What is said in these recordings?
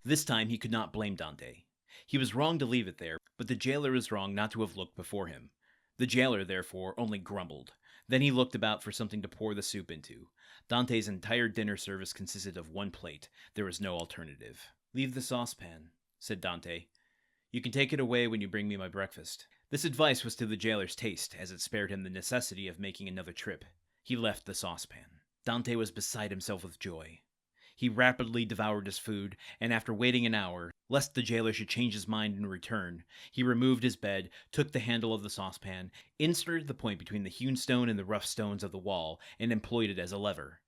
This time he could not blame Dante. He was wrong to leave it there, but the jailer was wrong not to have looked before him. The jailer, therefore, only grumbled. Then he looked about for something to pour the soup into. Dante's entire dinner service consisted of one plate. There was no alternative. "Leave the saucepan," said Dante. "You can take it away when you bring me my breakfast." This advice was to the jailer's taste, as it spared him the necessity of making another trip. He left the saucepan. Dante was beside himself with joy. He rapidly devoured his food, and after waiting an hour, lest the jailer should change his mind and return, he removed his bed, took the handle of the saucepan, inserted the point between the hewn stone and the rough stones of the wall, and employed it as a lever.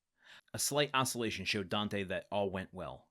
A slight oscillation showed Dante that all went well.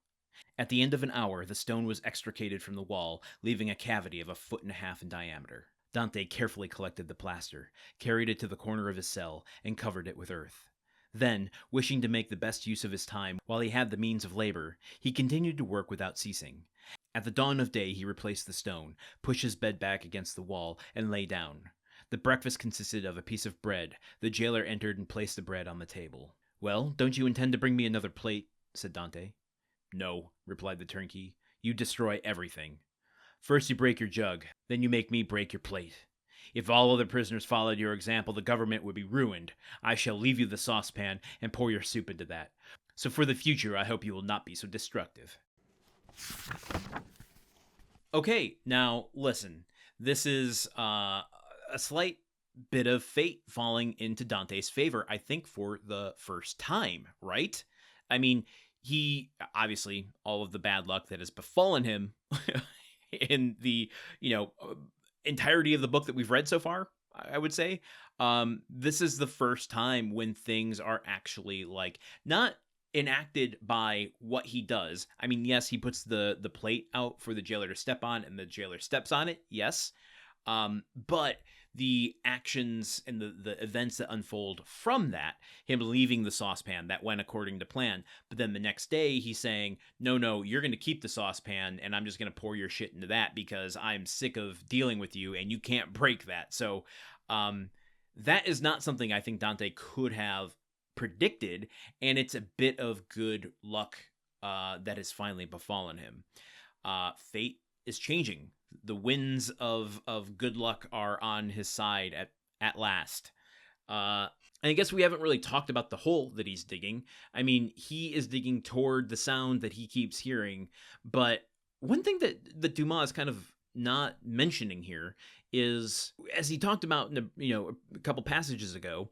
At the end of an hour, the stone was extricated from the wall, leaving a cavity of 1.5 feet in diameter. Dante carefully collected the plaster, carried it to the corner of his cell, and covered it with earth. Then, wishing to make the best use of his time while he had the means of labor, he continued to work without ceasing. At the dawn of day he replaced the stone, pushed his bed back against the wall, and lay down. The breakfast consisted of a piece of bread. The jailer entered and placed the bread on the table. "Well, don't you intend to bring me another plate?" said Dante. "No," replied the turnkey. "You destroy everything. First you break your jug, then you make me break your plate. If all other prisoners followed your example, the government would be ruined. I shall leave you the saucepan and pour your soup into that. So for the future, I hope you will not be so destructive." Okay, now listen. This is a slight bit of fate falling into Dante's favor, I think, for the first time, right? I mean, he obviously all of the bad luck that has befallen him in the entirety of the book that we've read so far, I would say, this is the first time when things are actually like not enacted by what he does. I mean, yes, he puts the plate out for the jailer to step on, and the jailer steps on it. Yes, but the actions and the events that unfold from that, him leaving the saucepan, that went according to plan. But then the next day he's saying, no, you're going to keep the saucepan and I'm just going to pour your shit into that because I'm sick of dealing with you and you can't break that. So that is not something I think Dante could have predicted, and it's a bit of good luck that has finally befallen him. Fate is changing. The winds of good luck are on his side at last. And I guess we haven't really talked about the hole that he's digging. I mean, he is digging toward the sound that he keeps hearing. But one thing that Dumas is kind of not mentioning here is, as he talked about in a couple passages ago,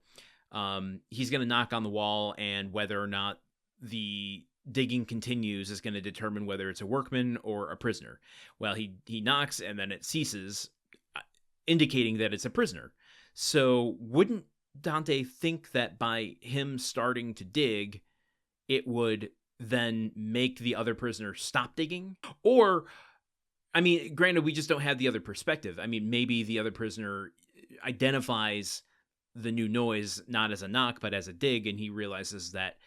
he's going to knock on the wall, and whether or not the digging continues is going to determine whether it's a workman or a prisoner. Well, he knocks and then it ceases, indicating that it's a prisoner. So wouldn't Dante think that by him starting to dig, it would then make the other prisoner stop digging? Or, I mean, granted, we just don't have the other perspective. I mean, maybe the other prisoner identifies the new noise not as a knock, but as a dig, and he realizes that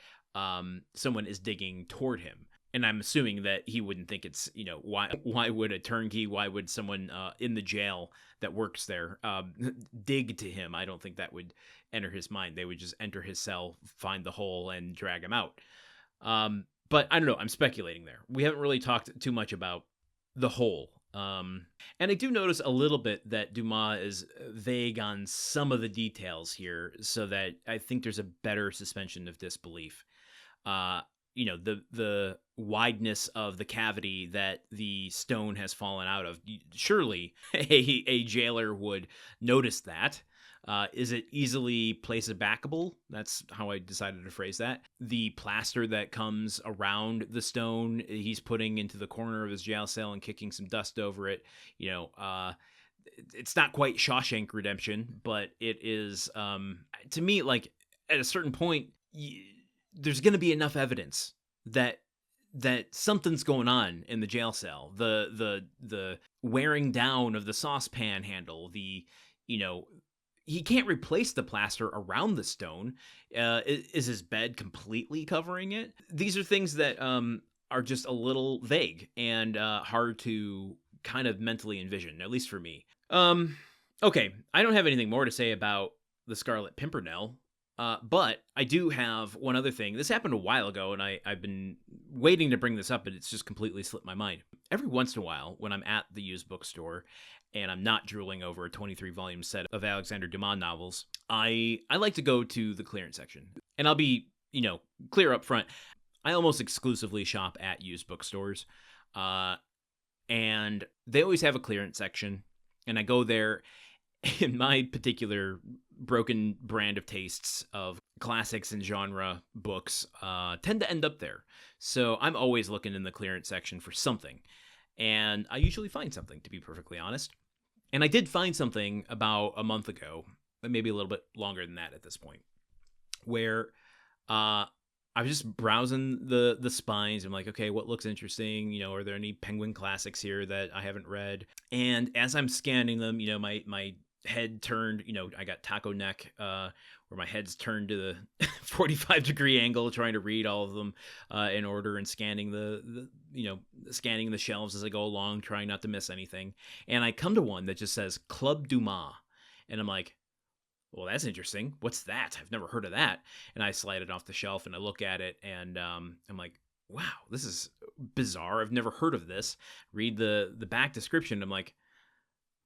someone is digging toward him. And I'm assuming that he wouldn't think it's, why would a turnkey, why would someone in the jail that works there dig to him? I don't think that would enter his mind. They would just enter his cell, find the hole, and drag him out. But I don't know. I'm speculating there. We haven't really talked too much about the hole. And I do notice a little bit that Dumas is vague on some of the details here, so that I think there's a better suspension of disbelief. The wideness of the cavity that the stone has fallen out of. Surely a jailer would notice that. Is it easily placebackable? That's how I decided to phrase that. The plaster that comes around the stone he's putting into the corner of his jail cell and kicking some dust over it. It's not quite Shawshank Redemption, but it is, to me, like, at a certain point, there's going to be enough evidence that something's going on in the jail cell. The wearing down of the saucepan handle, he can't replace the plaster around the stone. Is his bed completely covering it? These are things that are just a little vague and hard to kind of mentally envision, at least for me. Okay, I don't have anything more to say about the Scarlet Pimpernel. But I do have one other thing. This happened a while ago, and I've been waiting to bring this up, but it's just completely slipped my mind. Every once in a while, when I'm at the used bookstore and I'm not drooling over a 23-volume set of Alexander Dumas novels, I like to go to the clearance section. And I'll be, clear up front. I almost exclusively shop at used bookstores. And they always have a clearance section. And I go there, in my particular broken brand of tastes of classics and genre books tend to end up there. So I'm always looking in the clearance section for something. And I usually find something, to be perfectly honest. And I did find something about a month ago, maybe a little bit longer than that at this point, where I was just browsing the spines. I'm like, okay, what looks interesting? Are there any Penguin classics here that I haven't read? And as I'm scanning them, my head turned, I got taco neck, where my head's turned to the 45-degree angle, trying to read all of them in order and scanning scanning the shelves as I go along, trying not to miss anything. And I come to one that just says Club Dumas. And I'm like, well, that's interesting. What's that? I've never heard of that. And I slide it off the shelf and I look at it and I'm like, wow, this is bizarre. I've never heard of this. Read the back description. I'm like,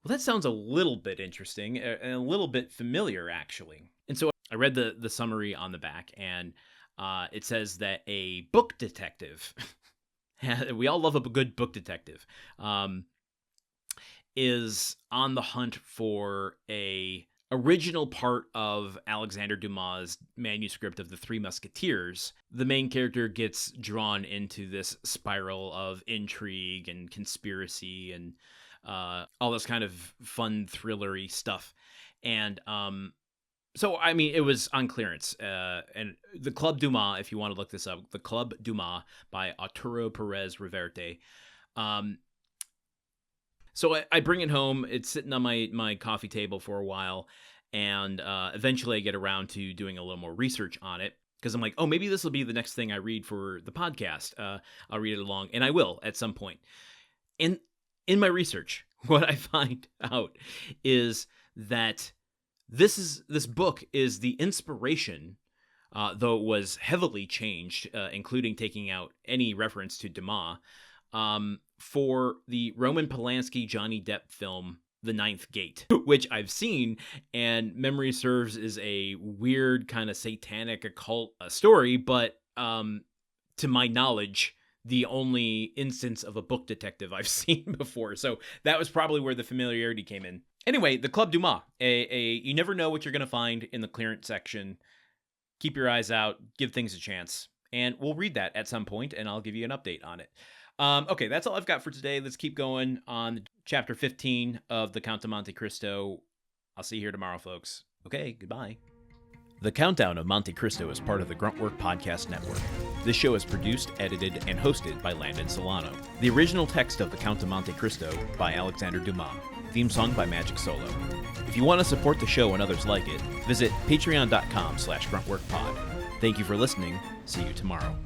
well, that sounds a little bit interesting and a little bit familiar, actually. And so I read the summary on the back, and it says that a book detective, we all love a good book detective, is on the hunt for a original part of Alexander Dumas' manuscript of The Three Musketeers. The main character gets drawn into this spiral of intrigue and conspiracy and all this kind of fun, thrillery stuff. And so, I mean, it was on clearance. And the Club Dumas, if you want to look this up, the Club Dumas by Arturo Perez Reverte. So I bring it home. It's sitting on my coffee table for a while. And eventually I get around to doing a little more research on it. Because I'm like, oh, maybe this will be the next thing I read for the podcast. I'll read it along. And I will at some point. And in my research, what I find out is that this book is the inspiration, though it was heavily changed, including taking out any reference to Dumas, for the Roman Polanski Johnny Depp film The Ninth Gate, which I've seen, and memory serves is a weird kind of satanic occult story, but to my knowledge, the only instance of a book detective I've seen before. So that was probably where the familiarity came in. Anyway, the Club Dumas. You never know what you're going to find in the clearance section. Keep your eyes out. Give things a chance. And we'll read that at some point, and I'll give you an update on it. Okay, that's all I've got for today. Let's keep going on chapter 15 of The Count of Monte Cristo. I'll see you here tomorrow, folks. Okay, goodbye. The Countdown of Monte Cristo is part of the Gruntwork Podcast Network. This show is produced, edited, and hosted by Landon Solano. The original text of The Count of Monte Cristo by Alexander Dumas. Theme song by Magic Solo. If you want to support the show and others like it, visit patreon.com/gruntworkpod. Thank you for listening. See you tomorrow.